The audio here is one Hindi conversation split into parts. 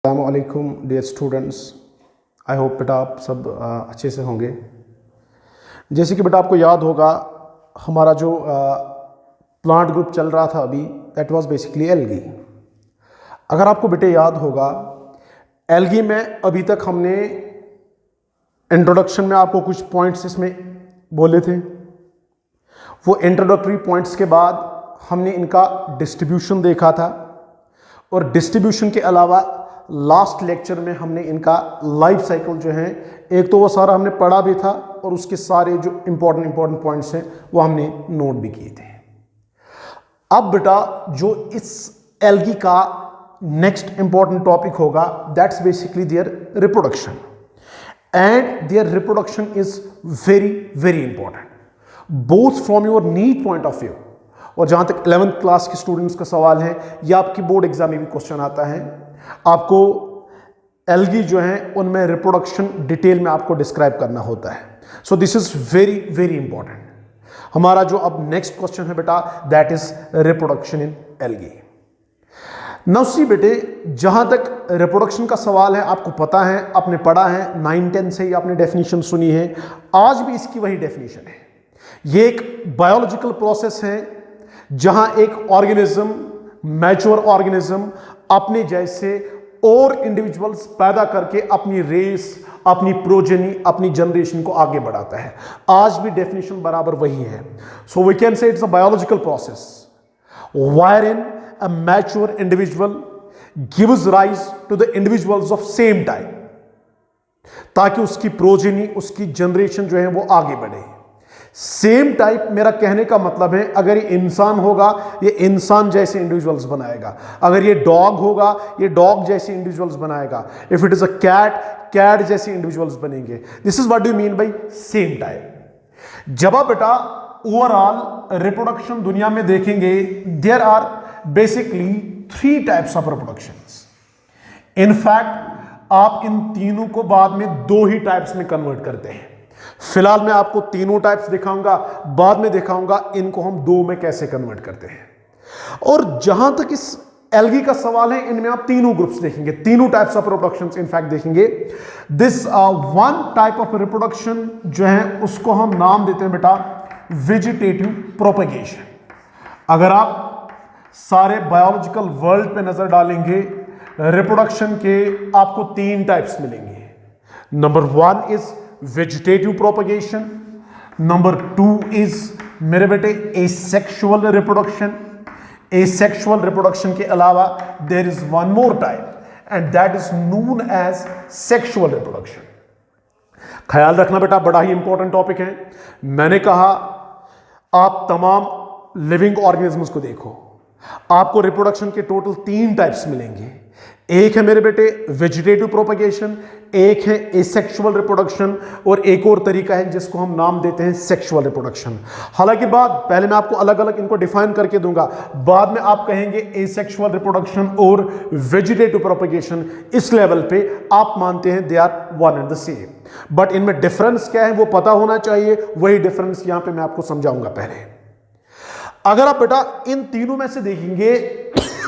अस्सलामुअलैकुम डियर स्टूडेंट्स। आई होप बेटा आप सब अच्छे से होंगे। जैसे कि बेटा आपको याद होगा हमारा जो प्लांट ग्रुप चल रहा था अभी, दैट वाज बेसिकली एल्गी। अगर आपको बेटे याद होगा एल्गी में अभी तक हमने इंट्रोडक्शन में आपको कुछ पॉइंट्स इसमें बोले थे। वो इंट्रोडक्टरी पॉइंट्स के बाद हमने इनका डिस्ट्रीब्यूशन देखा था और डिस्ट्रीब्यूशन के अलावा लास्ट लेक्चर में हमने इनका लाइफ साइकिल जो है एक तो वो सारा हमने पढ़ा भी था और उसके सारे जो इंपॉर्टेंट पॉइंट्स हैं वो हमने नोट भी किए थे। अब बेटा जो इस एल्गी का नेक्स्ट इंपॉर्टेंट टॉपिक होगा that's basically their reproduction, and their reproduction is very very important both from your need point of view. और जहां तक 11th क्लास के स्टूडेंट्स का सवाल है या आपकी बोर्ड एग्जाम में भी क्वेश्चन आता है, आपको एल्गी जो है उनमें रिप्रोडक्शन डिटेल में आपको डिस्क्राइब करना होता है। So this is very very important. हमारा जो अब नेक्स्ट क्वेश्चन है बेटा that is reproduction in algae. Now see बेटे, जहां तक रिप्रोडक्शन का सवाल है आपको पता है, आपने पढ़ा है 9-10 से ही आपने डेफिनेशन सुनी है, आज भी इसकी वही डेफिनेशन है। ये एक बायोलॉजिकल प्रोसेस है जहां एक ऑर्गेनिज्म, मैच्योर ऑर्गेनिज्म अपने जैसे और इंडिविजुअल्स पैदा करके अपनी रेस, अपनी प्रोजेनी, अपनी जनरेशन को आगे बढ़ाता है। आज भी डेफिनेशन बराबर वही है। So we can say it's a biological process wherein a mature individual gives rise to the individuals of same time, ताकि उसकी प्रोजेनी, उसकी जनरेशन जो है वो आगे बढ़े। सेम टाइप मेरा कहने का मतलब है अगर ये इंसान होगा ये इंसान जैसे इंडिविजुअल्स बनाएगा, अगर ये डॉग होगा ये डॉग जैसे इंडिविजुअल्स बनाएगा, if it is a cat, cat जैसे इंडिविजुअल्स बनेंगे। This is what do mean by same type. जब आप बेटा ओवरऑल रिप्रोडक्शन दुनिया में देखेंगे, there are basically 3 types of reproductions. In fact आप इन तीनों को बाद में 2 ही टाइप्स में कन्वर्ट करते हैं। फिलहाल मैं आपको तीनों टाइप्स दिखाऊंगा, बाद में दिखाऊंगा इनको हम 2 में कैसे कन्वर्ट करते हैं। और जहां तक इस एल्गी का सवाल है, इनमें आप तीनों ग्रुप्स देखेंगे, तीनों टाइप्स ऑफ रिप्रोडक्शंस इनफैक्ट देखेंगे। This one type of reproduction जो है उसको हम नाम देते हैं बेटा वेजिटेटिव प्रोपेगेशन। अगर आप सारे बायोलॉजिकल वर्ल्ड पे नजर डालेंगे रिप्रोडक्शन के आपको 3 टाइप्स मिलेंगे। Number 1 is vegetative propagation, number 2 is मेरे बेटे एसेक्सुअल रिप्रोडक्शन। एसेक्सुअल रिप्रोडक्शन के अलावा there is one more type and that is known as sexual reproduction. ख्याल रखना बेटा, बड़ा ही इंपॉर्टेंट टॉपिक है। मैंने कहा आप तमाम लिविंग ऑर्गेनिजम्स को देखो, आपको रिप्रोडक्शन के टोटल 3 टाइप्स मिलेंगे। एक है मेरे बेटे वेजिटेटिव प्रोपेगेशन, एक है एसेक्सुअल रिप्रोडक्शन और एक और तरीका है जिसको हम नाम देते हैं सेक्सुअल रिप्रोडक्शन। हालांकि पहले मैं आपको अलग अलग इनको डिफाइन करके दूंगा, बाद में आप कहेंगे एसेक्सुअल रिप्रोडक्शन और वेजिटेटिव प्रोपेगेशन, इस लेवल पे आप मानते हैं they are one and the same. But इनमें डिफरेंस क्या है वो पता होना चाहिए, वही डिफरेंस यहां पे मैं आपको समझाऊंगा। पहले अगर आप बेटा इन तीनों में से देखेंगे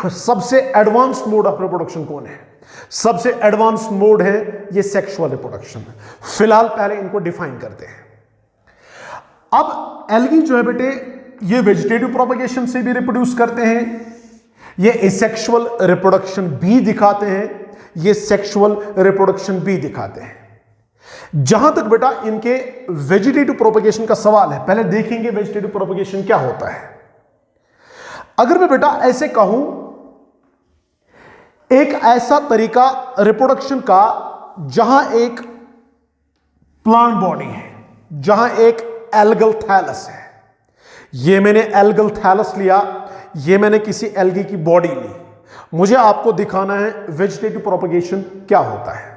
सबसे एडवांस्ड मोड ऑफ रिप्रोडक्शन कौन है? सबसे एडवांस्ड मोड है ये सेक्सुअल रिप्रोडक्शन। फिलहाल पहले इनको डिफाइन करते हैं। अब एल्गी जो है बेटे ये वेजिटेटिव प्रोपेगेशन से भी रिप्रोड्यूस करते हैं, ये एसेक्सुअल रिप्रोडक्शन भी दिखाते हैं, ये सेक्सुअल रिप्रोडक्शन भी दिखाते हैं। जहां तक बेटा इनके वेजिटेटिव प्रोपेगेशन का सवाल है, पहले देखेंगे वेजिटेटिव प्रोपेगेशन क्या होता है। अगर मैं बेटा ऐसे कहूं, एक ऐसा तरीका रिप्रोडक्शन का जहां एक प्लांट बॉडी है, जहां एक एल्गल थैलस है, ये मैंने एल्गल थैलस लिया, ये मैंने किसी एल्गी की बॉडी ली, मुझे आपको दिखाना है वेजिटेटिव प्रोपेगेशन क्या होता है।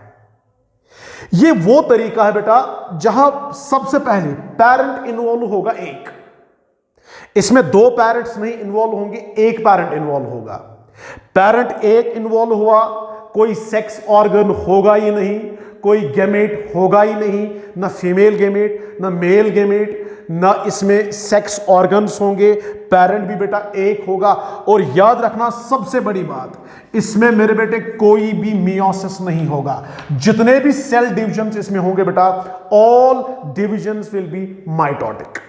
ये वो तरीका है बेटा जहां सबसे पहले पैरेंट इन्वॉल्व होगा एक, इसमें 2 पेरेंट्स नहीं इन्वॉल्व होंगे, एक पेरेंट इन्वॉल्व होगा। पेरेंट एक इन्वॉल्व हुआ, कोई सेक्स ऑर्गन होगा ही नहीं, कोई गैमेट होगा ही नहीं, ना फीमेल गैमेट ना मेल गैमेट, ना इसमें सेक्स ऑर्गन्स होंगे, पेरेंट भी बेटा एक होगा। और याद रखना सबसे बड़ी बात, इसमें मेरे बेटे कोई भी मियोसिस नहीं होगा। जितने भी सेल डिविजन्स इसमें होंगे बेटा, all divisions will be mitotic.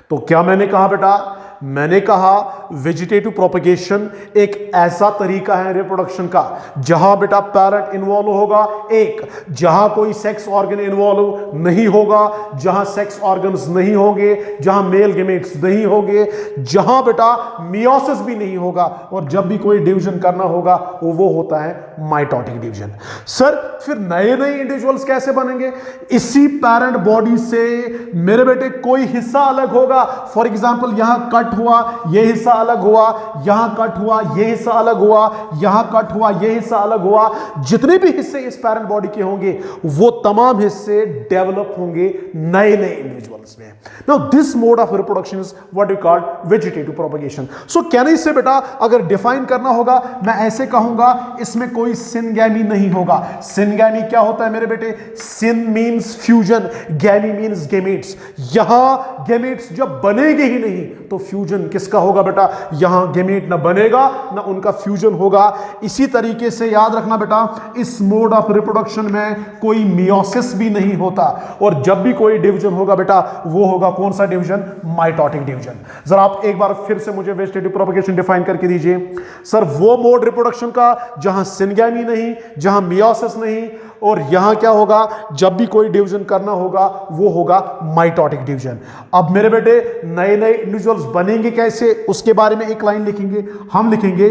तो क्या मैंने कहा बेटा? मैंने कहा वेजिटेटिव प्रोपगेशन एक ऐसा तरीका है रिप्रोडक्शन का जहां बेटा पेरेंट इन्वॉल्व होगा एक, जहां कोई सेक्स ऑर्गन इन्वॉल्व नहीं होगा, जहां सेक्स ऑर्गन्स नहीं होंगे, जहां मेल गेमेट्स नहीं होंगे, जहां बेटा मियोसिस भी नहीं होगा, और जब भी कोई डिवीजन करना होगा वो होता है माइटोटिक डिवीजन। सर फिर नए नए इंडिविजुअल्स कैसे बनेंगे? इसी पेरेंट बॉडी से मेरे बेटे कोई हिस्सा अलग होगा। फॉर एग्जांपल यहां कट हुआ, यह हिस्सा अलग हुआ, यहां कट हुआ, यह हिस्सा अलग हुआ, यहां कट हुआ, यह हिस्सा अलग हुआ। जितने भी हिस्से इस पेरेंट बॉडी के होंगे वो तमाम हिस्से डेवलप होंगे नए नए इंडिविजुअल्स में। Now this mode of reproduction is what we call vegetative propagation. So कहने से बेटा अगर डिफाइन करना होगा मैं ऐसे कहूंगा, इसमें कोई सिनगैमी नहीं होगा। सिनगैमी क्या होता है मेरे बेटे? सिन मींस फ्यूजन, गैमी मींस गेमेट्स। यहां गेमेट्स जब बनेंगे ही नहीं तो फ्यूजन किसका होगा बेटा? यहां गेमेट ना बनेगा ना उनका फ्यूजन होगा। इसी तरीके से याद रखना बेटा, इस मोड ऑफ रिप्रोडक्शन में कोई मियोसिस भी नहीं होता, और जब भी कोई डिवीजन होगा बेटा वो होगा कौन सा डिवीजन? Mitotic division. जरा आप एक बार फिर से मुझे वेजिटेटिव प्रोपगेशन डिफाइन करके दीजिए। सर वो मोड रिप्रोडक्शन का जहां सिनगैमी नहीं, जहां मियोसिस नहीं, और यहां क्या होगा? जब भी कोई डिवीजन करना होगा वो होगा माइटोटिक डिवीजन। अब मेरे बेटे नए नए इंडिविजुअल्स बनेंगे कैसे, उसके बारे में एक लाइन लिखेंगे। हम लिखेंगे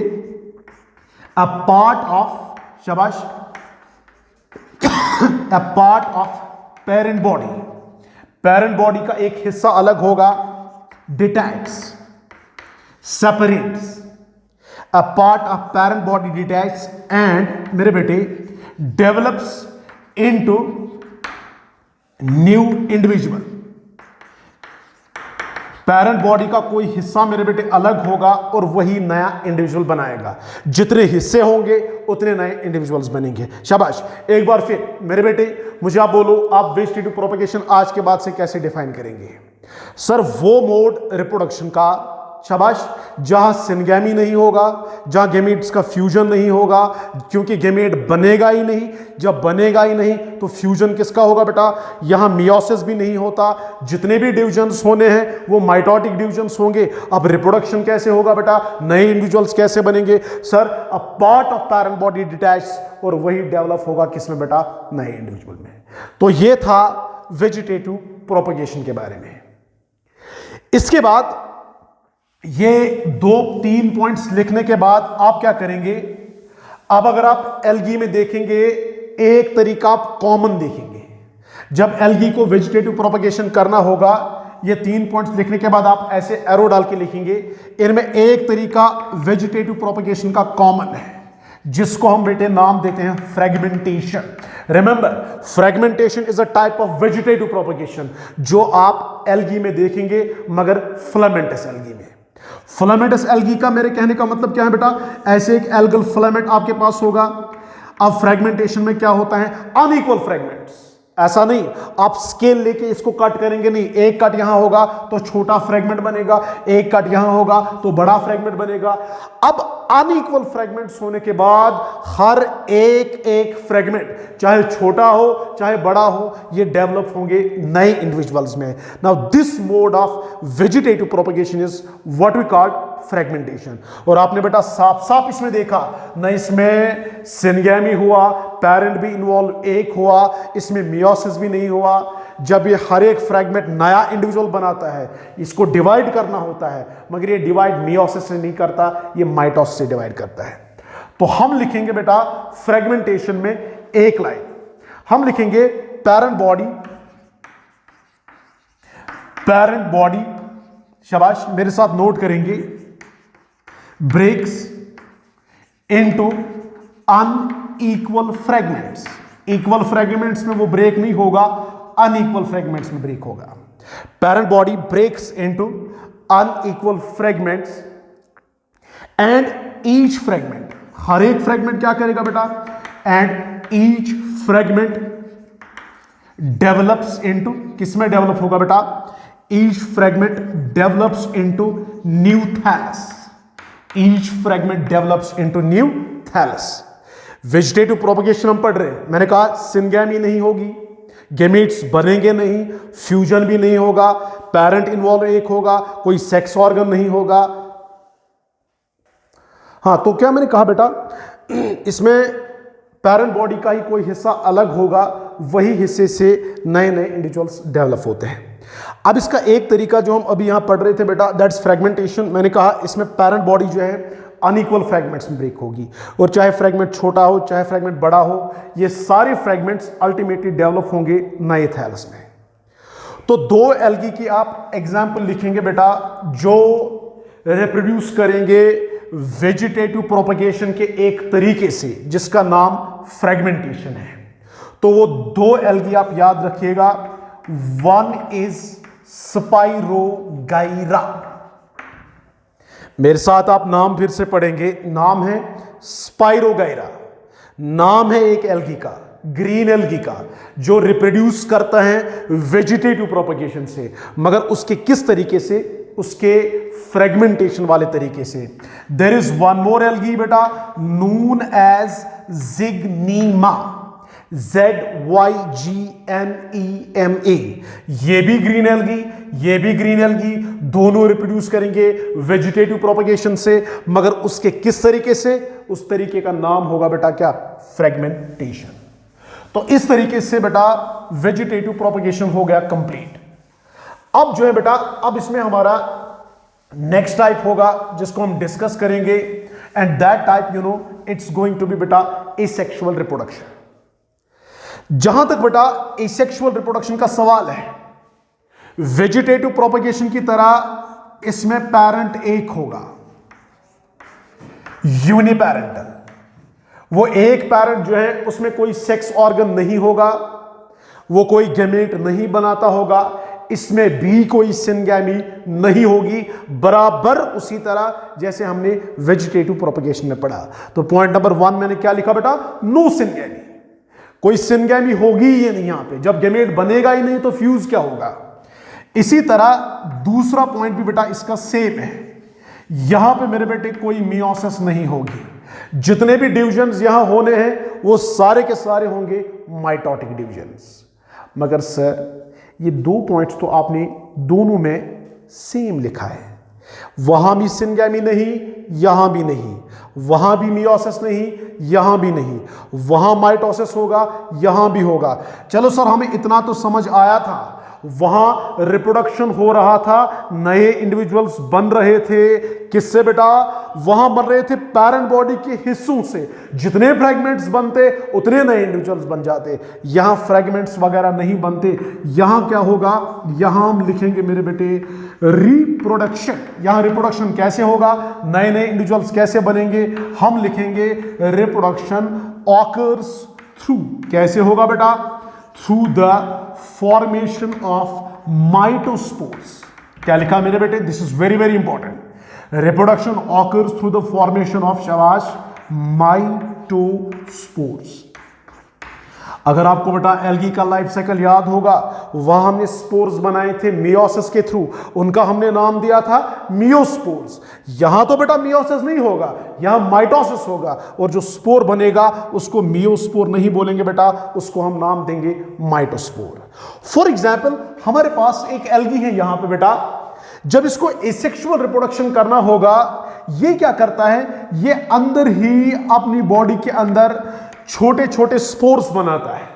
अ पार्ट ऑफ, शाबाश, a part of parent body. Parent body का एक हिस्सा अलग होगा, detach, separates. A part of parent body detach and मेरे बेटे develops into new individual. Parent body का कोई हिस्सा मेरे बेटे अलग होगा और वही नया इंडिविजुअल बनाएगा। जितने हिस्से होंगे उतने नए इंडिविजुअल्स बनेंगे। शाबाश। एक बार फिर मेरे बेटे मुझे आप बोलो, आप वेजिटेटिव प्रोपगेशन आज के बाद से कैसे डिफाइन करेंगे? सर वो मोड रिप्रोडक्शन का, शाबाश, जहां सिनगैमी नहीं होगा, जहां गेमेट्स का फ्यूजन नहीं होगा, क्योंकि गेमेट बनेगा ही नहीं। जब बनेगा ही नहीं तो फ्यूजन किसका होगा बेटा? यहां मियोसिस भी नहीं होता। जितने भी डिविजन्स होने हैं वो माइटोटिक डिविजन्स होंगे। अब रिप्रोडक्शन कैसे होगा बेटा? नए इंडिविजुअल्स कैसे बनेंगे? Sir a part of parent body detach, और वही डेवलप होगा किसमें बेटा? नए इंडिविजुअल में। तो ये था वेजिटेटिव प्रोपगेशन के बारे में। इसके बाद ये 2-3 पॉइंट्स लिखने के बाद आप क्या करेंगे? अब अगर आप एल्गी में देखेंगे एक तरीका आप कॉमन देखेंगे। जब एल्गी को वेजिटेटिव प्रोपगेशन करना होगा, ये 3 पॉइंट्स लिखने के बाद आप ऐसे एरो डाल के लिखेंगे। इनमें एक तरीका वेजिटेटिव प्रोपगेशन का कॉमन है, जिसको हम बेटे नाम देते हैं fragmentation. Remember, fragmentation is a type of vegetative propagation जो आप एल्गी में देखेंगे, मगर फिलामेंटस एल्गी में। फिलामेंटस एल्गी का मेरे कहने का मतलब क्या है बेटा? ऐसे एक एल्गल फिलामेंट आपके पास होगा। अब फ्रेगमेंटेशन में क्या होता है? Unequal fragments. ऐसा नहीं आप स्केल लेके इसको कट करेंगे, नहीं। एक कट यहां होगा तो छोटा फ्रेगमेंट बनेगा, एक कट यहां होगा तो बड़ा फ्रेगमेंट बनेगा। अब अनइक्वल फ्रेगमेंट्स होने के बाद हर एक एक फ्रेगमेंट चाहे छोटा हो चाहे बड़ा हो, ये डेवलप होंगे नए इंडिविजुअल्स में। Now this mode of vegetative propagation is what we call fragmentation. और आपने बेटा साफ साफ इसमें देखा, न इसमें सिनगैमी हुआ, पेरेंट भी इन्वॉल्व एक हुआ, इसमें मियोसिस भी नहीं हुआ। जब ये हर एक फ्रेगमेंट नया इंडिविजुअल बनाता है, इसको डिवाइड करना होता है, मगर ये डिवाइड मियोसिस से नहीं करता, ये माइटोसिस से डिवाइड करता है। तो हम लिखेंगे बेटा फ्रेगमेंटेशन में एक लाइन, हम लिखेंगे पेरेंट बॉडी, शाबाश, मेरे साथ नोट करेंगे, breaks into unequal fragments. Equal fragments में वो ब्रेक नहीं होगा, अनइक्वल फ्रेगमेंट्स में ब्रेक होगा। Parent body breaks into unequal fragments and each fragment, हर एक फ्रेगमेंट क्या करेगा बेटा? And each fragment develops into, किसमें डेवलप होगा बेटा? Each fragment develops into new thallus. Each fragment develops into new thallus. Vegetative propagation हम पढ़ रहे हैं, मैंने कहा सिंगैमी नहीं होगी, गेमीट्स बनेंगे नहीं, फ्यूजन भी नहीं होगा, पेरेंट इन्वॉल्व एक होगा, कोई सेक्स ऑर्गन नहीं होगा। हाँ, तो क्या मैंने कहा बेटा, इसमें पेरेंट बॉडी का ही कोई हिस्सा अलग होगा, वही हिस्से से नए नए इंडिविजुअल्स डेवलप होते हैं। अब इसका एक तरीका जो हम अभी यहां पढ़ रहे थे बेटा, दैट्स फ्रेगमेंटेशन। मैंने कहा इसमें पेरेंट बॉडी जो है अनइक्वल फ्रेगमेंट्स में ब्रेक होगी, और चाहे फ्रेगमेंट छोटा हो चाहे फ्रेगमेंट बड़ा हो, ये सारे फ्रेगमेंट्स अल्टीमेटली डेवलप होंगे नए थैलस में। तो दो एल्गी की आप एग्जाम्पल लिखेंगे बेटा जो रिप्रोड्यूस करेंगे वेजिटेटिव प्रोपगेशन के एक तरीके से, जिसका नाम फ्रेगमेंटेशन है। तो वो दो एल्गी आप याद रखिएगा, वन इज स्पाइरोगाइरा। मेरे साथ आप नाम फिर से पढ़ेंगे, नाम है स्पाइरोगाइरा, नाम है एक एल्गी का, ग्रीन एल्गी का, जो रिप्रोड्यूस करता है वेजिटेटिव प्रोपगेशन से, मगर उसके किस तरीके से? उसके फ्रेगमेंटेशन वाले तरीके से। There is one more algae बेटा नोन एज जिग्नीमा, ZYGNEMA। ये भी ग्रीन एल्गी, ये भी ग्रीन एल्गी, दोनों रिप्रोड्यूस करेंगे वेजिटेटिव प्रोपगेशन से, मगर उसके किस तरीके से? उस तरीके का नाम होगा बेटा क्या? फ्रेगमेंटेशन। तो इस तरीके से बेटा वेजिटेटिव प्रोपगेशन हो गया कंप्लीट। अब जो है बेटा, अब इसमें हमारा नेक्स्ट टाइप होगा जिसको हम डिस्कस करेंगे, and that type you know it's going to be बेटा एसेक्सुअल रिप्रोडक्शन। जहां तक बेटा एसेक्सुअल रिप्रोडक्शन का सवाल है, वेजिटेटिव प्रोपगेशन की तरह इसमें पेरेंट एक होगा, यूनिपेरेंटल। वो एक पेरेंट जो है उसमें कोई सेक्स ऑर्गन नहीं होगा, वो कोई गैमेट नहीं बनाता होगा, इसमें भी कोई सिनगैमी नहीं होगी, बराबर उसी तरह जैसे हमने वेजिटेटिव प्रोपगेशन में पढ़ा। तो पॉइंट नंबर 1 मैंने क्या लिखा बेटा? No syngamy. कोई सिनगैमी होगी ही नहीं यहां पे, जब गैमेट बनेगा ही नहीं तो फ्यूज क्या होगा। इसी तरह दूसरा पॉइंट भी बेटा इसका सेम है, यहां पे मेरे बेटे कोई मियोसिस नहीं होगी, जितने भी डिविजन्स यहां होने हैं वो सारे के सारे होंगे माइटोटिक डिविजन्स। मगर सर ये दो पॉइंट्स तो आपने दोनों में सेम लिखा है, वहां भी सिनगैमी नहीं, यहां भी नहीं, वहां भी मियोसिस नहीं, यहां भी नहीं, वहां माइटोसिस होगा, यहां भी होगा। चलो सर हमें इतना तो समझ आया था, वहां रिप्रोडक्शन हो रहा था, नए इंडिविजुअल्स बन रहे थे, किससे बेटा? वहां बन रहे थे पेरेंट बॉडी के हिस्सों से, जितने फ्रेगमेंट्स बनते उतने नए इंडिविजुअल्स बन जाते। यहां फ्रेगमेंट्स वगैरह नहीं बनते, यहां क्या होगा? यहां हम लिखेंगे मेरे बेटे रिप्रोडक्शन। यहां रिप्रोडक्शन कैसे होगा, नए नए इंडिविजुअल्स कैसे बनेंगे? हम लिखेंगे रिप्रोडक्शन ऑकर्स थ्रू, कैसे होगा बेटा? Through the formation of mitospores. क्या लिखा मेरे बेटे? This is very very important. Reproduction occurs through the formation of शाबाश माइटोस्पोर्स। अगर आपको बेटा एल्गी का लाइफ साइकिल याद होगा, वहां हमने स्पोर्स बनाए थे मियोसिस के थ्रू, उनका हमने नाम दिया था मियोस्पोर्स। यहां तो बेटा मियोसिस नहीं होगा, यहां माइटोसिस होगा, और जो स्पोर बनेगा उसको मियोस्पोर नहीं बोलेंगे बेटा, उसको हम नाम देंगे माइटोस्पोर। फॉर एग्जाम्पल हमारे पास एक एल्गी है यहां पे बेटा, जब इसको एसेक्सुअल रिप्रोडक्शन करना होगा, ये क्या करता है? ये अंदर ही अपनी बॉडी के अंदर छोटे छोटे स्पोर्स बनाता है,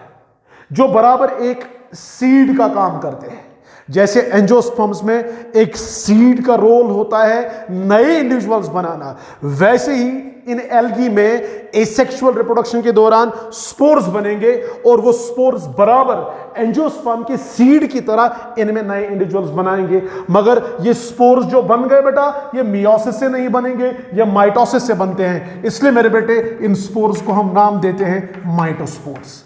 जो बराबर एक सीड का काम करते हैं। जैसे एंजियोस्पर्म्स में एक सीड का रोल होता है नए इंडिविजुअल्स बनाना, वैसे ही इन एल्गी में एसेक्सुअल रिप्रोडक्शन के दौरान स्पोर्स बनेंगे, और वो स्पोर्स बराबर एंजियोस्पर्म के सीड की तरह इनमें नए इंडिविजुअल्स बनाएंगे। मगर ये स्पोर्स जो बन गए बेटा, ये मियोसिस से नहीं बनेंगे, ये माइटोसिस से बनते हैं। इसलिए मेरे बेटे इन स्पोर्स को हम नाम देते हैं माइटोस्पोर्स।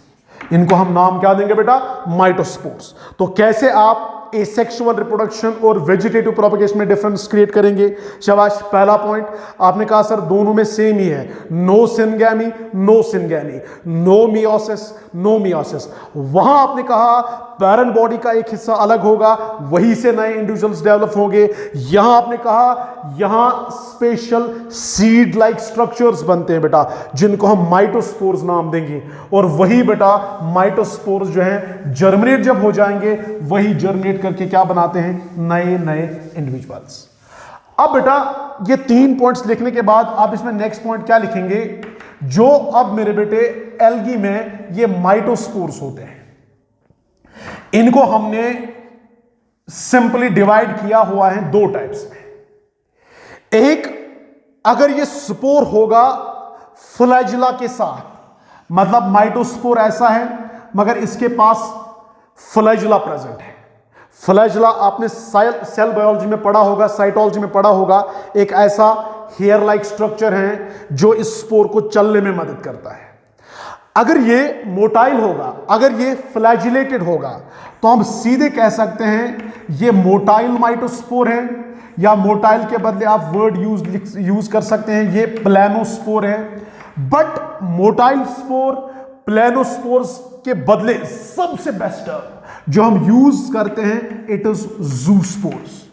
इनको हम नाम क्या देंगे बेटा? माइटोस्पोर्स। तो कैसे आप एसेक्सुअल रिप्रोडक्शन और वेजिटेटिव प्रोपगेशन में डिफरेंस क्रिएट करेंगे? शाबाश, पहला पॉइंट आपने कहा सर दोनों में सेम ही है, no syngamy no syngamy, no meiosis no meiosis. वहां आपने कहा पैरेंट बॉडी का एक हिस्सा अलग होगा, वहीं से नए इंडिविजुअल्स डेवलप होंगे। यहां आपने कहा यहां स्पेशल सीड लाइक स्ट्रक्चर्स बनते हैं बेटा, जिनको हम माइटोस्पोर्स नाम देंगे, और वही बेटा माइटोस्पोर्स जो है जर्मिनेट जब हो जाएंगे, वही जर्मिनेट करके क्या बनाते हैं? नए नए इंडिविजुअल्स। अब बेटा ये 3 पॉइंट्स लिखने के बाद आप इसमें नेक्स्ट पॉइंट क्या लिखेंगे? जो अब मेरे बेटे एल्गी में ये माइटोस्पोर्स होते हैं, इनको हमने सिंपली डिवाइड किया हुआ है 2 टाइप्स में। एक, अगर ये स्पोर होगा फ्लैजिला के साथ, मतलब माइटोस्पोर ऐसा है मगर इसके पास फ्लैजिला प्रेजेंट है। फ्लैजिला आपने सेल बायोलॉजी में पढ़ा होगा, साइटोलॉजी में पढ़ा होगा, एक ऐसा हेयर लाइक स्ट्रक्चर है जो इस स्पोर को चलने में मदद करता है। अगर ये मोटाइल होगा, अगर ये फ्लैजिलेटेड होगा, तो हम सीधे कह सकते हैं ये मोटाइल माइटोस्पोर है, या मोटाइल के बदले आप वर्ड यूज कर सकते हैं ये प्लेनोस्पोर है। बट मोटाइल स्पोर प्लेनोस्पोर्स के बदले सबसे बेस्ट जो हम यूज करते हैं इट इज ज़ूस्पोर्स।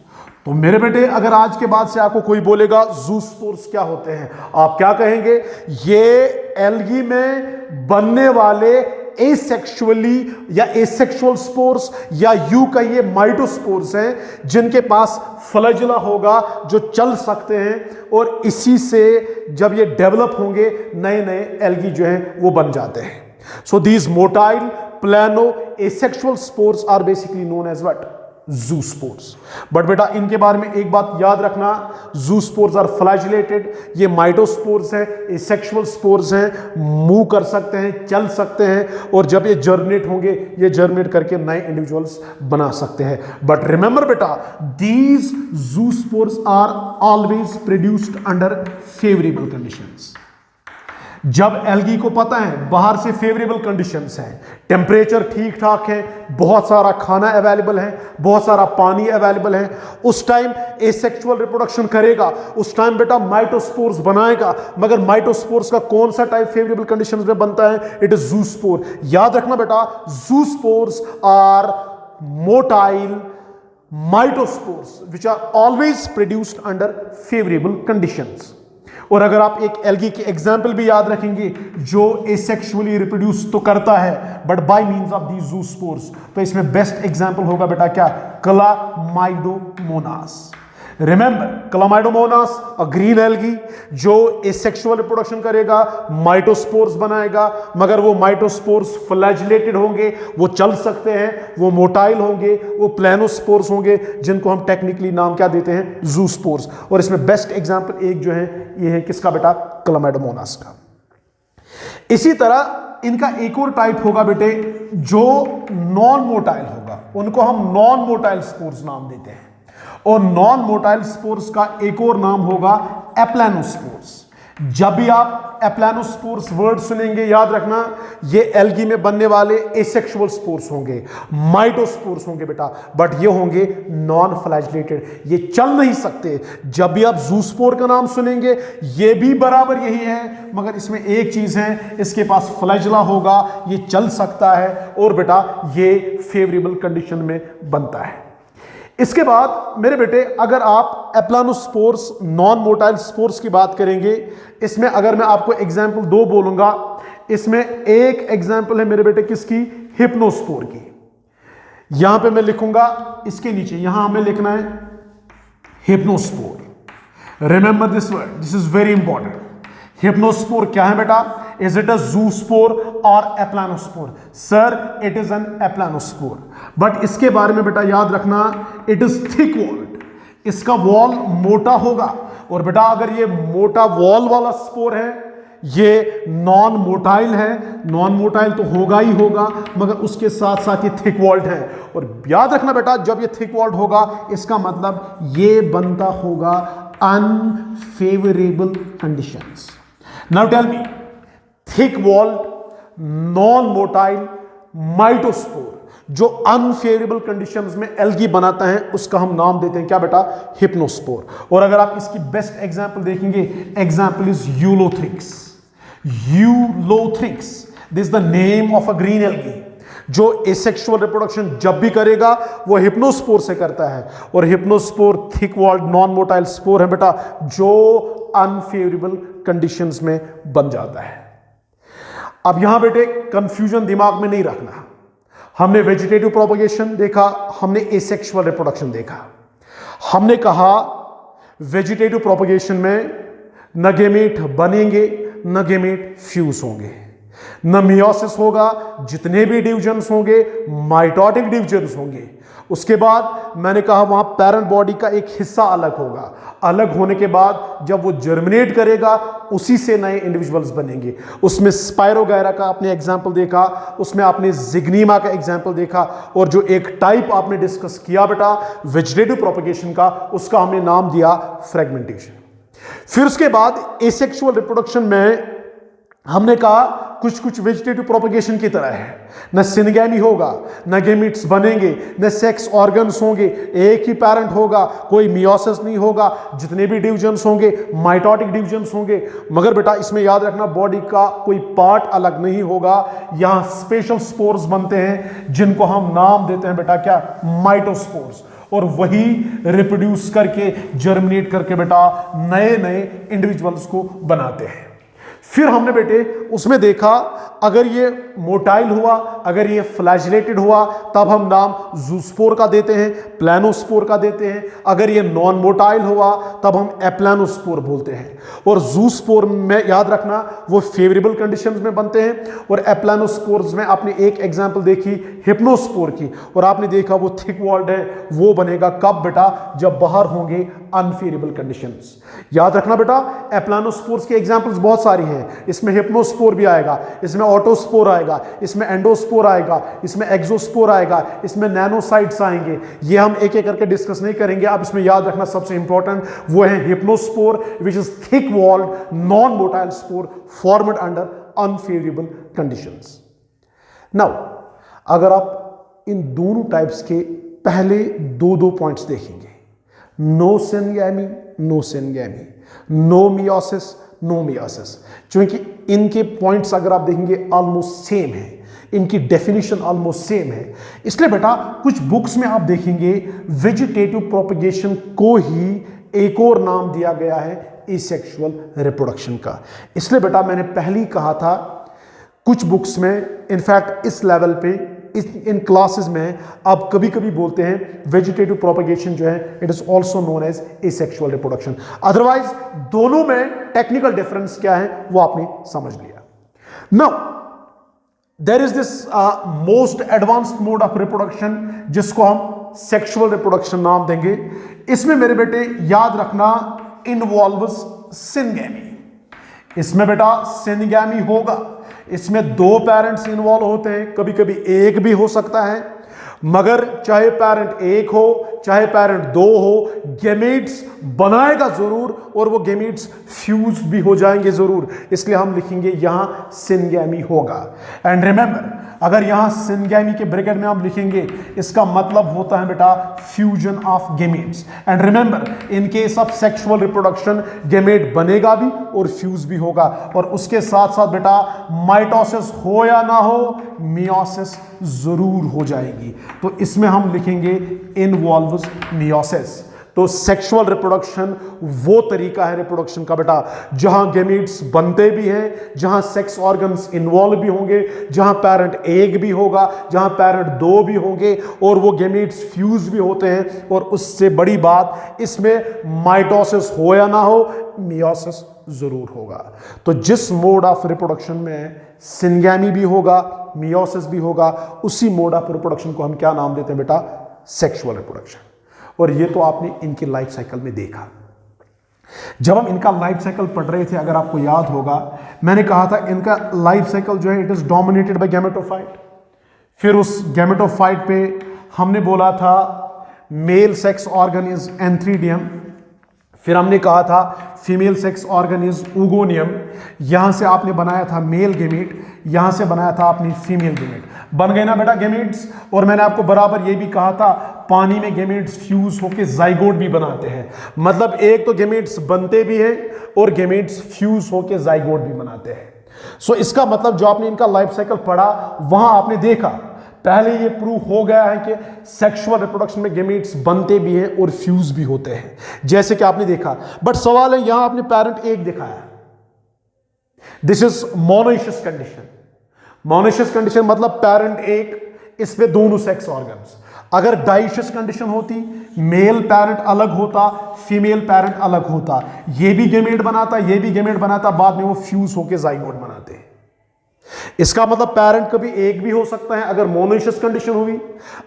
तो मेरे बेटे अगर आज के बाद से आपको कोई बोलेगा ज़ूस्पोर्स क्या होते हैं, आप क्या कहेंगे? ये एल्गी में बनने वाले एसेक्सुअली या एसेक्सुअल स्पोर्स, या यूं कहिए माइटोस्पोर्स हैं, जिनके पास फ्लैजिला होगा, जो चल सकते हैं, और इसी से जब ये डेवलप होंगे नए नए एल्गी जो हैं वो बन जाते हैं। So these motile plano asexual spores are basically known as what? Zoospores. But बेटा इनके बारे में एक बात याद रखना, ज़ूस्पोर्स आर फ्लैजिलेटेड, ये माइटोस्पोर्स हैं, एसेक्सुअल स्पोर्स हैं, मूव कर सकते हैं, चल सकते हैं, और जब ये जर्मिनेट होंगे ये जर्मिनेट करके नए इंडिविजुअल्स बना सकते हैं। बट रिमेंबर बेटा, these zoospores are always produced under favourable conditions. जब एल्गी को पता है बाहर से फेवरेबल कंडीशंस हैं, टेम्परेचर ठीक ठाक है, बहुत सारा खाना अवेलेबल है, बहुत सारा पानी अवेलेबल है, उस टाइम एसेक्सुअल रिप्रोडक्शन करेगा, उस टाइम बेटा माइटोस्पोर्स बनाएगा। मगर माइटोस्पोर्स का कौन सा टाइप फेवरेबल कंडीशंस में बनता है? It is zoospore. याद रखना बेटा, zoospores are motile mitospores which are always produced under favourable conditions. और अगर आप एक एल्गी की एग्जाम्पल भी याद रखेंगे जो एसेक्सुअली रिप्रोड्यूस तो करता है but by means of the zoospores, तो इसमें बेस्ट एग्जाम्पल होगा बेटा क्या? Chlamydomonas. Remember, Chlamydomonas a green algae जो एसेक्सुअल रिप्रोडक्शन करेगा, माइटोस्पोर्स बनाएगा, मगर वो माइटोस्पोर्स फ्लैजिलेटेड होंगे, वो चल सकते हैं, वो मोटाइल होंगे, वो प्लेनोस्पोर्स होंगे, जिनको हम टेक्निकली नाम क्या देते हैं? ज़ूस्पोर्स। और इसमें बेस्ट एग्जाम्पल एक जो है ये है किसका बेटा? क्लामाइडोमोनास का। इसी तरह इनका एक और टाइप होगा बेटे जो नॉन मोटाइल होगा, उनको हम नॉन मोटाइल स्पोर्स नाम देते हैं। और नॉन मोटाइल स्पोर्स का एक और नाम होगा एप्लानोस्पोर्स। जब भी आप एप्लानोस्पोर्स वर्ड सुनेंगे याद रखना ये एल्गी में बनने वाले एसेक्सुअल स्पोर्स होंगे, माइटोस्पोर्स होंगे बेटा, बट ये होंगे नॉन फ्लैजिलेटेड, ये चल नहीं सकते। जब भी आप ज़ूस्पोर का नाम सुनेंगे ये भी बराबर यही है, मगर इसमें एक चीज है, इसके पास फ्लैजिला होगा, ये चल सकता है, और बेटा ये फेवरेबल कंडीशन में बनता है। इसके बाद मेरे बेटे अगर आप एप्लानोस्पोर्स नॉन मोटाइल स्पोर्स की बात करेंगे, इसमें अगर मैं आपको एग्जाम्पल 2 बोलूंगा, इसमें एक एग्जाम्पल है मेरे बेटे किसकी? हिप्नोस्पोर की। यहां पे मैं लिखूंगा, इसके नीचे यहां हमें लिखना है hypnospore. Remember this word, this is very important. Hypnospore क्या है बेटा? Is it a zoospore or aplanospore? Sir it is an aplanospore, but इसके बारे में बेटा याद रखना इट इज थिक वॉल्ड, इसका वॉल मोटा होगा। और बेटा अगर ये मोटा वॉल वाला स्पोर है, ये नॉन मोटाइल है, नॉन मोटाइल तो होगा ही होगा, मगर उसके साथ साथ ये थिक वॉल्ड है। और याद रखना बेटा जब ये थिक वॉल्ड होगा इसका मतलब ये बनता होगा unfavourable conditions. Now tell me, thick walled, non motile, mitospore जो अनफेवरेबल कंडीशंस में एल्गी बनाता है उसका हम नाम देते हैं क्या बेटा, हिप्नोस्पोर। और अगर आप इसकी बेस्ट एग्जांपल देखेंगे, example is Ulothrix. Ulothrix, this the name of a green algae जो एसेक्सुअल रिप्रोडक्शन जब भी करेगा वो हिप्नोस्पोर से करता है। और hypnospore thick walled non motile spore है बेटा जो अनफेवरेबल कंडीशंस में बन जाता है। अब यहां बेटे कंफ्यूजन दिमाग में नहीं रखना। हमने वेजिटेटिव प्रोपगेशन देखा, हमने एसेक्सुअल रिप्रोडक्शन देखा। हमने कहा वेजिटेटिव प्रोपगेशन में न गेमेट बनेंगे न गेमेट फ्यूज होंगे, न मियोसिस होगा, जितने भी डिविजन्स होंगे माइटोटिक डिविजन्स होंगे। उसके बाद मैंने कहा वहां पेरेंट बॉडी का एक हिस्सा अलग होगा, अलग होने के बाद जब वो जर्मिनेट करेगा उसी से नए इंडिविजुअल्स बनेंगे। उसमें स्पायरोगैरा का आपने एग्जाम्पल देखा, उसमें आपने जिग्नीमा का एग्जाम्पल देखा, और जो एक टाइप आपने डिस्कस किया बेटा वेजिटेटिव प्रोपगेशन का, उसका हमने नाम दिया फ्रेगमेंटेशन। फिर उसके बाद एसेक्सुअल रिप्रोडक्शन में हमने कहा कुछ कुछ वेजिटेटिव प्रोपगेशन की तरह है, न सिनगैमी होगा, न गेमिट्स बनेंगे, न सेक्स ऑर्गन्स होंगे, एक ही पेरेंट होगा, कोई मियोसिस नहीं होगा, जितने भी डिविजन्स होंगे माइटोटिक डिविजन्स होंगे। मगर बेटा इसमें याद रखना बॉडी का कोई पार्ट अलग नहीं होगा, यहां स्पेशल स्पोर्स बनते हैं जिनको हम नाम देते हैं बेटा क्या, माइटोस्पोर्स, और वही रिप्रोड्यूस करके जर्मिनेट करके बेटा नए नए इंडिविजुअल्स को बनाते हैं। फिर हमने बेटे उसमें देखा अगर ये मोटाइल हुआ, अगर ये फ्लैजिलेटेड हुआ तब हम नाम जूस्पोर का देते हैं, प्लानोस्पोर का देते हैं। अगर ये नॉन मोटाइल हुआ तब हम एप्लानोस्पोर बोलते हैं। और जूस्पोर में याद रखना वो फेवरेबल कंडीशंस में बनते हैं, और एप्लानोस्पोर्स में आपने एक एग्जांपल देखी हिप्नोस्पोर की, और आपने देखा वो थिक वॉल्ड है, वो बनेगा कब बेटा, जब बाहर होंगे अनफेवरेबल कंडीशंस। याद रखना बेटा एप्लानोस्पोर्स की एग्जांपल्स बहुत सारी हैं, इसमें हिप्नोस्पोर भी आएगा, इसमें ऑटोस्पोर आएगा, इसमें एंडोस्पोर आएगा, इसमें एक्सोस्पोर आएगा, इसमें नैनोसाइट्स आएंगे। ये हम एक एक करके डिस्कस नहीं करेंगे। अब इसमें याद रखना सबसे इंपॉर्टेंट वो है hypnospore which is thick walled non motile spore formed under unfavourable conditions. Now अगर आप इन दोनों टाइप्स के पहले दो दो पॉइंट्स देखेंगे, no syngamy no syngamy, no meiosis no meiosis, क्योंकि इनके पॉइंट्स अगर आप देखेंगे ऑलमोस्ट सेम है, इनकी डेफिनेशन ऑलमोस्ट सेम है। इसलिए बेटा कुछ बुक्स में आप देखेंगे वेजिटेटिव प्रोपगेशन को ही एक और नाम दिया गया है एसेक्सुअल रिप्रोडक्शन का। इसलिए बेटा मैंने पहले ही कहा था कुछ बुक्स में, इनफैक्ट इस लेवल पे इन क्लासेस में आप कभी कभी बोलते हैं वेजिटेटिव प्रोपगेशन जो है it is also known as asexual reproduction. Otherwise दोनों में टेक्निकल डिफरेंस क्या है वो आपने समझ लिया। Now there is this most advanced mode of reproduction जिसको हम सेक्सुअल रिप्रोडक्शन नाम देंगे। इसमें मेरे बेटे याद रखना इन्वॉल्व्स सिनगैमी। इसमें बेटा सिनगैमी होगा, इसमें दो पेरेंट्स इन्वॉल्व होते हैं, कभी कभी एक भी हो सकता है, मगर चाहे पेरेंट एक हो चाहे पेरेंट दो हो, गेमीट्स बनाएगा जरूर और वो गेमीट्स फ्यूज भी हो जाएंगे जरूर। इसलिए हम लिखेंगे यहां सिनगैमी होगा। एंड रिमेंबर अगर यहां सिनगैमी के ब्रैकेट में हम लिखेंगे इसका मतलब होता है बेटा fusion of gametes. And remember in case of sexual reproduction gamete बनेगा भी और फ्यूज भी होगा, और उसके साथ साथ बेटा माइटोसिस हो या ना हो मियोसिस जरूर हो जाएगी। तो इसमें हम लिखेंगे इन्वॉल्व्स मियोसिस। तो सेक्सुअल रिप्रोडक्शन वो तरीका है रिप्रोडक्शन का बेटा जहां गेमीट्स बनते भी हैं, जहां सेक्स ऑर्गन्स इन्वॉल्व भी होंगे, जहां पेरेंट एक भी होगा, जहां पेरेंट दो भी होंगे और वो गेमीट्स फ्यूज भी होते हैं। और उससे बड़ी बात इसमें माइटोसिस हो या ना हो मियोसिस जरूर होगा। तो जिस मोड ऑफ रिप्रोडक्शन में सिनगैमी भी होगा मियोसिस भी होगा, उसी मोड ऑफ रिप्रोडक्शन को हम क्या नाम देते हैं बेटा, सेक्सुअल रिप्रोडक्शन। और ये तो आपने इनके लाइफ साइकिल में देखा। जब हम इनका लाइफ साइकिल पढ़ रहे थे अगर आपको याद होगा मैंने कहा था इनका लाइफ साइकिल जो है it is dominated by gametophyte. फिर उस गैमेटोफाइट पे हमने बोला था male sex organ is antheridium, फिर हमने कहा था female sex organ is oogonium, यहां से आपने बनाया था मेल गेमेट, यहां से बनाया था आपने फीमेल गेमेट। बन गए ना बेटा गेमेट्स। और मैंने आपको बराबर ये भी कहा था पानी में गेमेट्स फ्यूज होकर जाइगोट भी बनाते हैं। मतलब एक तो गेमेट्स बनते भी हैं और गेमेट्स फ्यूज होकर जाइगोट भी बनाते हैं। सो इसका मतलब जो आपने इनका लाइफ साइकिल पढ़ा वहां आपने देखा, पहले ये प्रूव हो गया है कि सेक्सुअल रिप्रोडक्शन में गेमेट्स बनते भी हैं और फ्यूज भी होते हैं, जैसे कि आपने देखा। बट सवाल है यहां आपने पैरेंट एक दिखाया, this is monoecious condition. Monoecious condition मतलब पैरेंट एक, इसमें दोनों सेक्स ऑर्गन्स। अगर डाइशियस कंडीशन होती, मेल पैरेंट अलग होता, फीमेल पैरेंट अलग होता, ये भी गेमेट बनाता, ये भी गेमेट बनाता, बाद में वो फ्यूज होकर जाइगोट बनाते हैं। इसका मतलब पैरेंट कभी एक भी हो सकता है अगर मोनोइशियस कंडीशन हुई,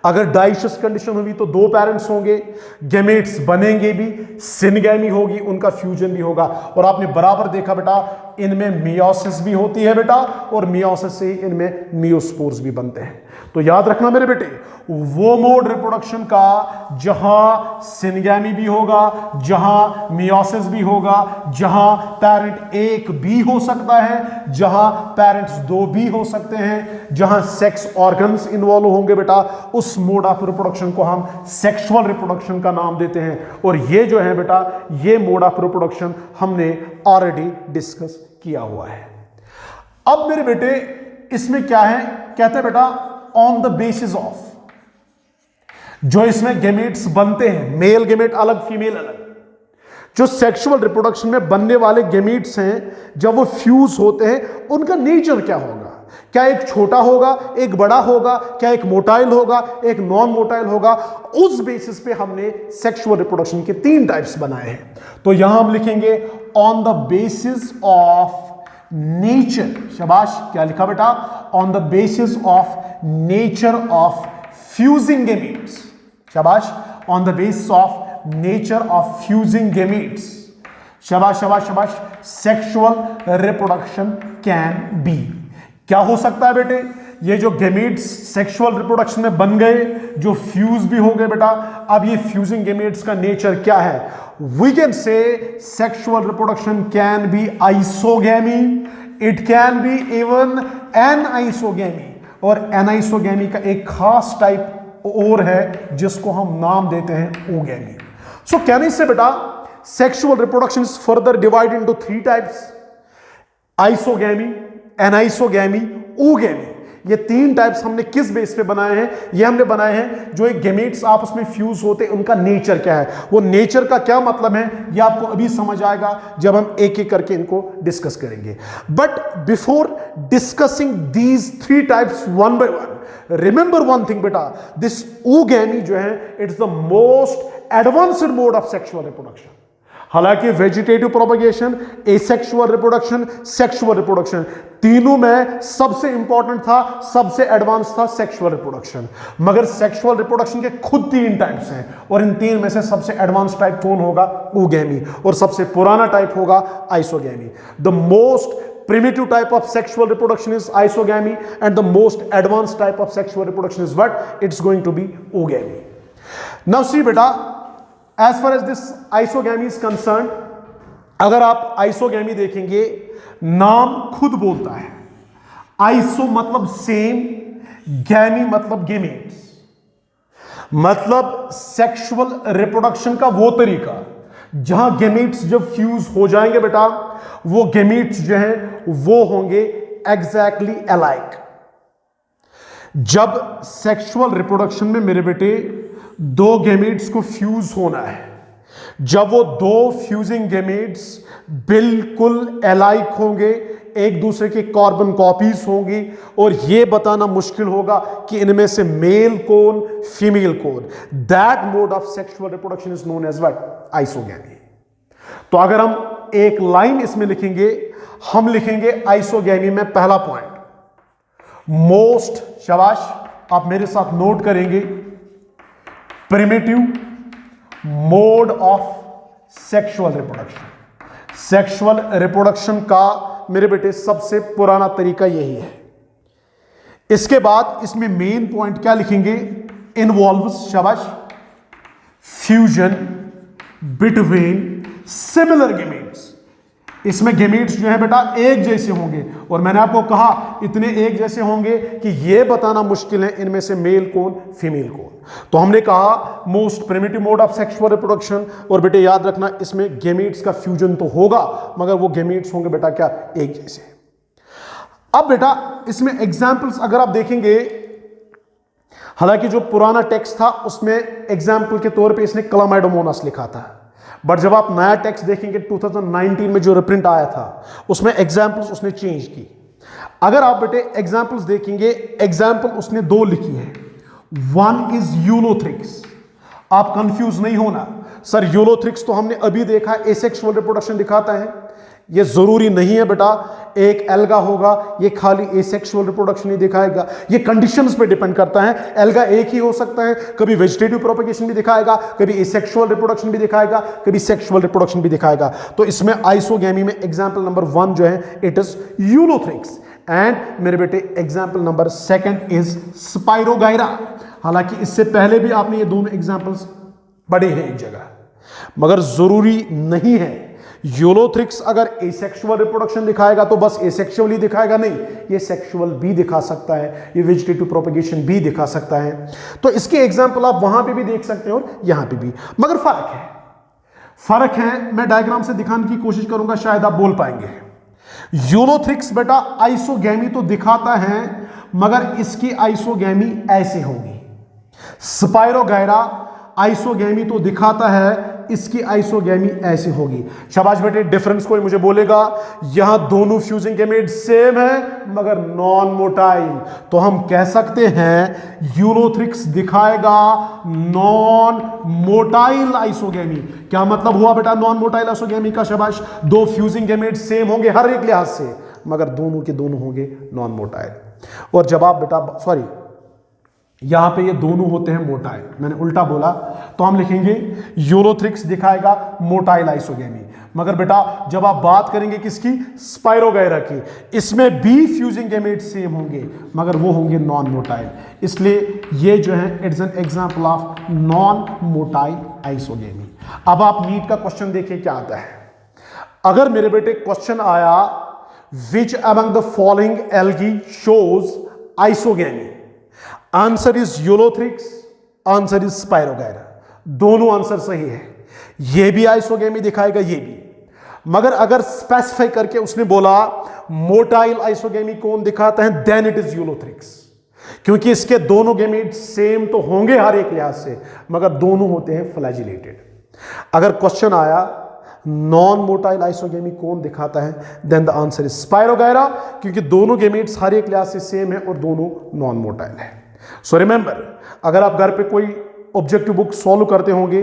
अगर डाइशियस कंडीशन हुई तो दो पेरेंट्स होंगे, गेमेट्स बनेंगे भी, सिनगैमी होगी, उनका फ्यूजन भी होगा। और आपने बराबर देखा बेटा इनमें मियोसिस भी होती है बेटा, और मियोसिस से ही इनमें मियोस्पोर्स भी बनते हैं। तो याद रखना मेरे बेटे, वो मोड रिप्रोडक्शन का जहां सिनगैमी भी होगा, जहां मियोसिस भी होगा, जहां पेरेंट एक भी हो सकता है, जहां पेरेंट्स दो भी हो सकते हैं, जहां सेक्स ऑर्गन्स इन्वॉल्व होंगे बेटा, उस मोड ऑफ रिप्रोडक्शन को हम सेक्सुअल रिप्रोडक्शन का नाम देते हैं। और ये जो है बेटा, ये मोड ऑफ रिप्रोडक्शन हमने ऑलरेडी डिस्कस किया हुआ है। अब मेरे बेटे इसमें क्या है, कहते हैं बेटा ऑन द बेसिस ऑफ, जो इसमें गेमेट्स बनते हैं, मेल गेमेट अलग, फीमेल अलग, जो सेक्सुअल रिप्रोडक्शन में बनने वाले गेमेट्स हैं, जब वो फ्यूज होते हैं उनका नेचर क्या होगा? क्या एक छोटा होगा, एक बड़ा होगा, क्या एक मोटाइल होगा, एक नॉन मोटाइल होगा? उस बेसिस पे हमने सेक्सुअल रिप्रोडक्शन के 3 टाइप्स बनाए हैं। तो यहां हम लिखेंगे on the basis of nature. शाबाश, क्या लिखा बेटा? On the basis of nature of fusing gametes. शाबाश, on the basis of nature of fusing gametes. शाबाश शाबाश शाबाश। सेक्सुअल रिप्रोडक्शन कैन बी, क्या हो सकता है बेटे? ये जो गेमेट्स सेक्सुअल रिप्रोडक्शन में बन गए, जो फ्यूज भी हो गए बेटा, अब ये फ्यूजिंग गेमेट्स का नेचर क्या है? We can say sexual reproduction can be isogamy, it can be even anisogamy. और एनाइसोगैमी का एक खास टाइप और है जिसको हम नाम देते हैं ओगैमी। सो कहने से बेटा sexual reproduction is further divide into 3 types, isogamy, anisogamy, ओगैमी। ये 3 टाइप्स हमने किस बेस पे बनाए हैं? ये हमने बनाए हैं जो एक गेमेट्स आपस में फ्यूज होते हैं उनका नेचर क्या है। वो नेचर का क्या मतलब है ये आपको अभी समझ आएगा जब हम एक एक करके इनको डिस्कस करेंगे। But before discussing these 3 types one by one, remember one thing बेटा, दिस ओगैमी जो है it's the most advanced mode of sexual reproduction. हालांकि vegetative propagation, asexual reproduction, sexual reproduction, तीनों में सबसे इंपॉर्टेंट था, सबसे एडवांस था सेक्सुअल रिप्रोडक्शन। मगर सेक्सुअल रिप्रोडक्शन के खुद 3 टाइप्स हैं और इन 3 में से सबसे एडवांस टाइप कौन होगा? ओगैमी। और सबसे पुराना टाइप होगा isogamy. The most primitive type of sexual reproduction is isogamy and the most advanced type of sexual reproduction is what? It's going to be ogamy. Now see beta, as far as this isogamy is concerned, अगर आप आइसोगैमी देखेंगे, नाम खुद बोलता है। आइसो मतलब सेम, गैमी मतलब गेमेट्स, मतलब सेक्सुअल रिप्रोडक्शन का वो तरीका जहां गेमेट्स जब फ्यूज हो जाएंगे बेटा, वो गेमेट्स जो हैं वो होंगे एग्जैक्टली अलाइक। जब सेक्सुअल रिप्रोडक्शन में मेरे बेटे 2 गेमेट्स को फ्यूज होना है, जब वो 2 फ्यूजिंग गेमेट्स बिल्कुल अलाइक होंगे, एक दूसरे की कार्बन कॉपीज होंगी, और ये बताना मुश्किल होगा कि इनमें से मेल कौन, फीमेल कौन। That mode of sexual reproduction is known as what? Isogamy. तो अगर हम एक लाइन इसमें लिखेंगे, हम लिखेंगे आइसोगैमी में पहला पॉइंट मोस्ट, शाबाश, आप मेरे साथ नोट करेंगे, primitive mode of sexual reproduction. Sexual reproduction का मेरे बेटे सबसे पुराना तरीका यही है। इसके बाद इसमें मेन पॉइंट क्या लिखेंगे? इन्वॉल्व्स, शाबाश, फ्यूजन बिटवीन सिमिलर गेमेट्स। इसमें गेमेट्स जो है बेटा एक जैसे होंगे, और मैंने आपको कहा इतने एक जैसे होंगे कि यह बताना मुश्किल है इनमें से मेल कौन फीमेल कौन। तो हमने कहा most primitive mode of sexual reproduction, और बेटे याद रखना इसमें गेमेट्स का फ्यूजन तो होगा मगर वो गेमेट्स होंगे बेटा क्या एक जैसे। अब बेटा इसमें एग्जाम्पल्स अगर आप देखेंगे, हालांकि जो पुराना टेक्स्ट था उसमें एग्जाम्पल के तौर पे इसने क्लामाइडोमोनास लिखा था, बट जब आप नया टेक्स्ट देखेंगे 2019 में जो रिप्रिंट आया था उसमें एग्जाम्पल्स उसने चेंज की। अगर आप बेटे एग्जाम्पल्स देखेंगे, एग्जाम्पल उसने दो लिखी है। One is Ulothrix. आप कंफ्यूज नहीं होना, सर यूलोथ्रिक्स तो हमने अभी देखा एसेक्सुअल रिप्रोडक्शन दिखाता है, ये जरूरी नहीं है बेटा एक एल्गा होगा ये खाली एसेक्सुअल रिप्रोडक्शन ही दिखाएगा, ये कंडीशंस पे डिपेंड करता है। एल्गा एक ही हो सकता है, कभी वेजिटेटिव प्रोपेगेशन भी दिखाएगा, कभी एसेक्सुअल रिप्रोडक्शन भी दिखाएगा, कभी सेक्सुअल रिप्रोडक्शन भी दिखाएगा। तो इसमें आइसोगैमी में एग्जाम्पल नंबर 1 जो है इट इज यूलोथ्रिक्स, एंड मेरे बेटे एग्जाम्पल नंबर 2 इज स्पाइरोगायरा। हालांकि इससे पहले भी आपने ये दोनों एग्जाम्पल्स पढ़े हैं एक जगह, मगर जरूरी नहीं है यूलोथ्रिक्स अगर एसेक्सुअल रिप्रोडक्शन दिखाएगा तो बस एसेक्सुअल ही दिखाएगा, नहीं, ये सेक्सुअल भी दिखा सकता है, ये वेजिटेटिव प्रोपेगेशन भी दिखा सकता है। तो इसके एग्जाम्पल आप वहां पे भी देख सकते हैं और यहां पे भी, मगर फर्क है। मैं डायग्राम से दिखाने की कोशिश करूंगा, शायद आप बोल पाएंगे। यूलोथ्रिक्स बेटा आइसोगैमी तो दिखाता है मगर इसकी आइसोगैमी ऐसे होगी। स्पाइरोगायरा आइसोगैमी तो दिखाता है, इसकी आइसोगैमी ऐसी होगी। शाबाश बेटे, डिफरेंस कोई मुझे बोलेगा? यहां दोनों फ्यूजिंग गेमेट सेम है मगर नॉन मोटाइल, तो हम कह सकते हैं यूलोथ्रिक्स दिखाएगा नॉन मोटाइल आइसोगैमी। क्या मतलब हुआ बेटा नॉन मोटाइल आइसोगैमी का? शाबाश, दो फ्यूजिंग गेमेट सेम होंगे हर एक लिहाज से मगर दोनों के दोनों होंगे नॉन मोटाइल। और जब आप बेटा सॉरी यहां पे ये दोनों होते हैं मोटाइल, मैंने उल्टा बोला, तो हम लिखेंगे यूलोथ्रिक्स दिखाएगा मोटाइल आइसोगैमी। मगर बेटा जब आप बात करेंगे किसकी? स्पाइरोगायरा की, इसमें भी फ्यूजिंग गेमेट सेम होंगे मगर वो होंगे नॉन मोटाइल, इसलिए ये जो है it's an example of non motile isogamy. अब आप नीट का क्वेश्चन देखिए क्या आता है। अगर मेरे बेटे क्वेश्चन आया which among the following algae shows isogamy, answer is Ulothrix, answer is spirogyra, दोनों आंसर सही है। यह भी आइसोगैमी दिखाएगा ये भी, मगर अगर स्पेसिफाई करके उसने बोला मोटाइल आइसोगैमी कौन दिखाता है, देन इट इज यूलोथ्रिक्स, क्योंकि इसके दोनों गेमेट सेम तो होंगे हर एक लिहाज से मगर दोनों होते हैं फ्लैजिलेटेड। अगर क्वेश्चन आया नॉन मोटाइल आइसोगैमी कौन दिखाता है, then the answer is spirogyra, क्योंकि दोनों गेमेट्स हर एक लिहाज से सेम है और दोनों नॉन मोटाइल है। सो रिमेंबर, अगर आप घर पे कोई ऑब्जेक्टिव बुक सॉल्व करते होंगे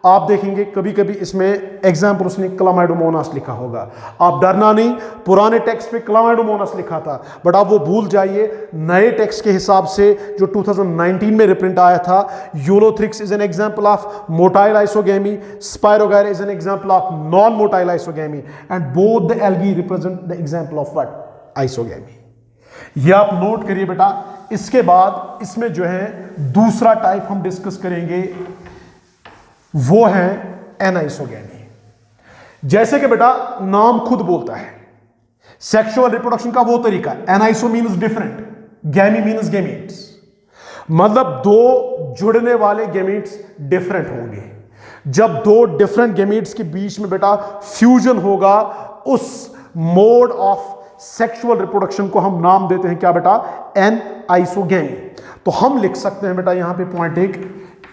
आप देखेंगे कभी कभी इसमें एग्जाम्पल उसने क्लामाइडोमोनास लिखा होगा। आप डरना नहीं, पुराने टेक्स्ट पे क्लामाइडोमोनास लिखा था बट आप वो भूल जाइए, नए टेक्स्ट के हिसाब से जो 2019 में रिप्रिंट आया था, Ulothrix is an example of motile isogamy, spirogyra is an example of non motile isogamy, and both the algae represent the example of what? Isogamy. ये आप नोट करिए बेटा। इसके बाद इसमें जो है दूसरा टाइप हम डिस्कस करेंगे, वो है एनाइसोगैमी। जैसे कि बेटा नाम खुद बोलता है, सेक्सुअल रिप्रोडक्शन का वो तरीका, एनाइसो मीन्स डिफरेंट, गैमी मीन्स गेमेट्स, मतलब दो जुड़ने वाले गेमेट्स डिफरेंट होंगे। जब दो डिफरेंट गेमेट्स के बीच में बेटा फ्यूजन होगा, उस मोड ऑफ सेक्सुअल रिप्रोडक्शन को हम नाम देते हैं क्या बेटा? एनाइसोगैमी। तो हम लिख सकते हैं बेटा यहां पे पॉइंट एक,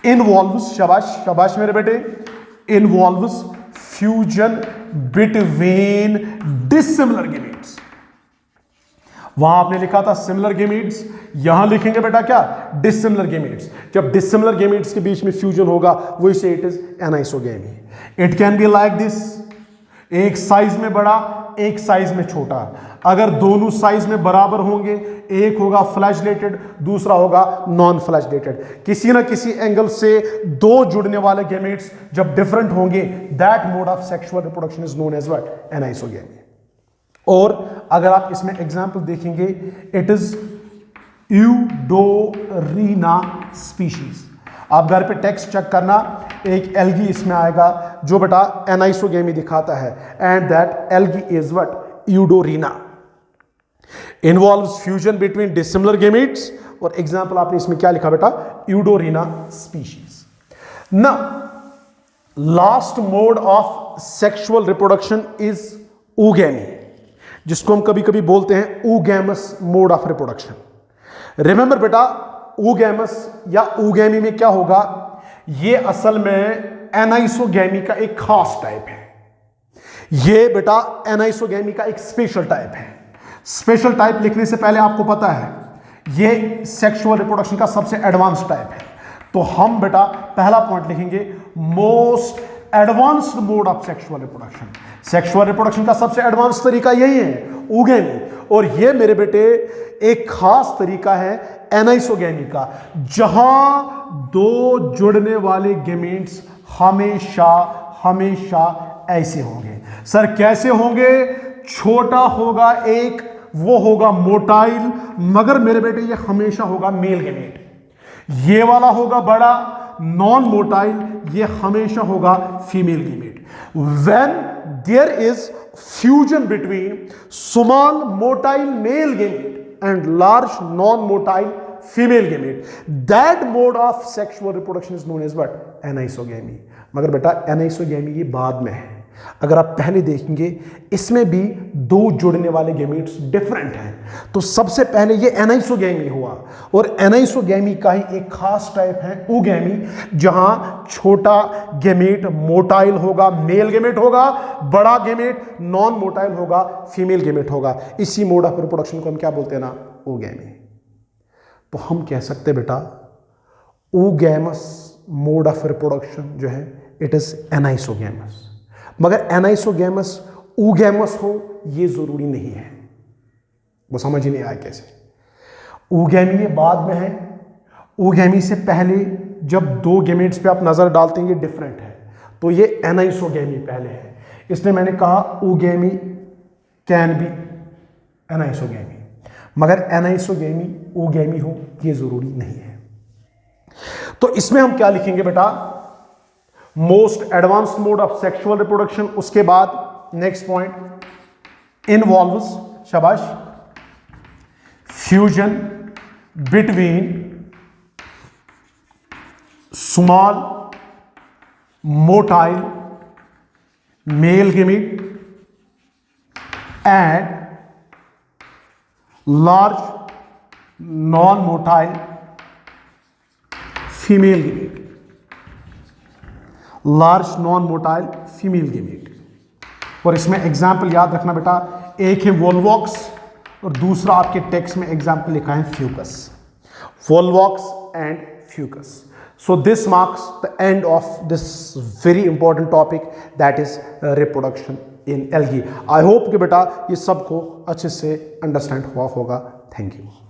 इन्वॉल्व्स, शाबाश शाबाश मेरे बेटे, involves fusion between dissimilar gametes. वहां आपने लिखा था सिमिलर गेमेट्स, यहां लिखेंगे बेटा क्या? Dissimilar gametes. जब डिसिमिलर गेमेट्स के बीच में फ्यूजन होगा वो से it is anisogamy. It can be like this, एक साइज में बड़ा एक साइज में छोटा। अगर दोनों साइज में बराबर होंगे, एक होगा फ्लैजिलेटेड दूसरा होगा नॉन फ्लैजिलेटेड, किसी ना किसी एंगल से दो जुड़ने वाले गेमेट्स जब डिफरेंट होंगे, that mode of sexual reproduction is known as what? Anisogamy. और अगर आप इसमें एग्जांपल देखेंगे, इट इज यूडोरीना स्पीशीज। आप घर पे टेक्स्ट चेक करना, एक एल्गी इसमें आएगा जो बेटा एनाइसोगेमी दिखाता है, and that algae is what, Eudorina, involves fusion between dissimilar gametes. और एग्जाम्पल आपने इसमें क्या लिखा बेटा, यूडोरीना स्पीशीज। ना last mode of sexual reproduction is oogamny, जिसको हम कभी कभी बोलते हैं oogamous mode of reproduction. Remember बेटा, oogamous या oogamny में क्या होगा, ये असल में एनाइसोगेमी का एक खास टाइप है। ये बेटा एनाइसोगेमी का एक स्पेशल टाइप है। स्पेशल टाइप लिखने से पहले आपको पता है ये सेक्सुअल रिप्रोडक्शन का सबसे एडवांस टाइप है, तो हम बेटा पहला पॉइंट लिखेंगे most advanced mode of sexual reproduction. Sexual reproduction का सबसे एडवांस तरीका यही है, oogamny। और ये मेरे बेटे एक खास तरीका है एनाइसोगेमी का, जहां दो जुड़ने वाले गेमेट्स हमेशा हमेशा ऐसे होंगे। सर कैसे होंगे, छोटा होगा एक, वो होगा मोटाइल, मगर मेरे बेटे ये हमेशा होगा मेल गेमेट। ये वाला होगा बड़ा नॉन मोटाइल, ये हमेशा होगा female gamete. When there is fusion between small motile male gamete and large non motile female gamete, that mode of sexual reproduction is known as what, anisogamy. मगर बेटा एनाइसोगेमी ये बाद में है। अगर आप पहले देखेंगे इसमें भी दो जुड़ने वाले गेमेट्स डिफरेंट हैं। तो सबसे पहले ये एनाइसोगेमी हुआ, और एनाइसोगेमी का ही एक खास टाइप है oogamny, जहां छोटा गेमेट मोटाइल होगा, मेल गेमेट होगा, बड़ा गेमेट नॉन मोटाइल होगा, फीमेल गेमेट होगा। इसी मोड ऑफ रिप्रोडक्शन को हम क्या बोलते हैं ना, oogamny। तो हम कह सकते बेटा oogamous मोड ऑफ रिप्रोडक्शन जो है इट इज एनाइसोगेमस। मगर एनाइसोगेमस oogamous हो ये जरूरी नहीं है, वो समझ ही नहीं आया कैसे। oogamny बाद में है, oogamny से पहले जब दो गेमेट्स पे आप नजर डालते हैं ये डिफरेंट है, तो ये एनाइसोगेमी पहले है। इसलिए मैंने कहा oogamny कैन बी एनाइसोगेमी, मगर एनाइसोगेमी oogamny हो ये जरूरी नहीं है। तो इसमें हम क्या लिखेंगे बेटा, most advanced mode of sexual reproduction. उसके बाद नेक्स्ट पॉइंट इन्वॉल्व्स, शाबाश, fusion between small motile male gamete and large non motile female gamete, large non motile female gamete. और इसमें एग्जाम्पल याद रखना बेटा, एक है वोल्वॉक्स और दूसरा आपके टेक्स्ट में एग्जाम्पल लिखा है Fucus, Volvox and Fucus. So this marks the end of this very important topic that is reproduction in algae. I hope कि बेटा ये सबको अच्छे से अंडरस्टैंड हुआ होगा। Thank you.